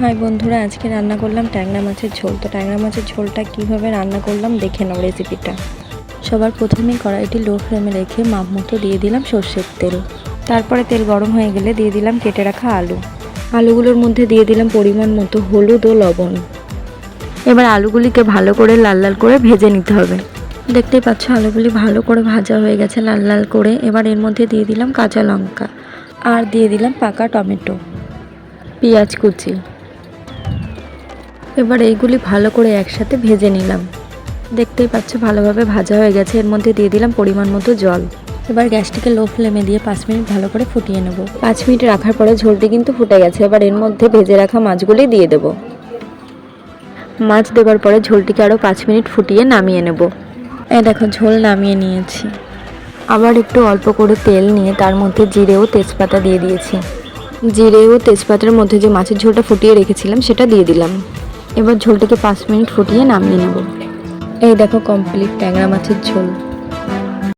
High বন্ধুরা, আজকে রান্না করলাম ট্যাংরা মাছের ঝোল। তো ট্যাংরা মাছের ঝোলটা কীভাবে রান্না করলাম দেখে নাও রেসিপিটা। সবার প্রথমেই কড়াইটি লো ফ্লেমে রেখে মাপ মতো দিয়ে দিলাম সর্ষের তেল। তারপরে তেল গরম হয়ে গেলে দিয়ে দিলাম কেটে রাখা আলুগুলোর মধ্যে দিয়ে দিলাম পরিমাণ মতো হলুদ ও লবণ। এবার আলুগুলিকে ভালো করে লাল লাল করে ভেজে নিতে হবে। দেখতেই পাচ্ছ আলুগুলি ভালো করে ভাজা হয়ে গেছে লাল লাল করে। এবার এর মধ্যে দিয়ে দিলাম কাঁচা লঙ্কা আর দিয়ে দিলাম পাকা টমেটো, পেঁয়াজ কুচি। এবার এইগুলি ভালো করে একসাথে ভেজে নিলাম। দেখতেই পাচ্ছ ভালোভাবে ভাজা হয়ে গেছে। এর মধ্যে দিয়ে দিলাম পরিমাণ মতো জল। এবার গ্যাসটিকে লো ফ্লেমে দিয়ে 5 মিনিট ভালো করে ফুটিয়ে নেব। 5 মিনিট রাখার পরে ঝোলটি কিন্তু ফুটে গেছে। এবার এর মধ্যে ভেজে রাখা মাছগুলি দিয়ে দেব। মাছ দেওয়ার পরে ঝোলটিকে আরও 5 মিনিট ফুটিয়ে নামিয়ে নেব। এই দেখো ঝোল নামিয়ে নিয়েছি। আবার একটু অল্প করে তেল নিয়ে তার মধ্যে জিরে ও তেজপাতা দিয়ে দিয়েছি। জিরে ও তেজপাতার মধ্যে যে মাছের ঝোলটা ফুটিয়ে রেখেছিলাম সেটা দিয়ে দিলাম। এবার ঝোলটাকে 5 মিনিট ফুটিয়ে নামিয়ে নেব। এই দেখো কমপ্লিট ট্যাংরা মাছের ঝোল।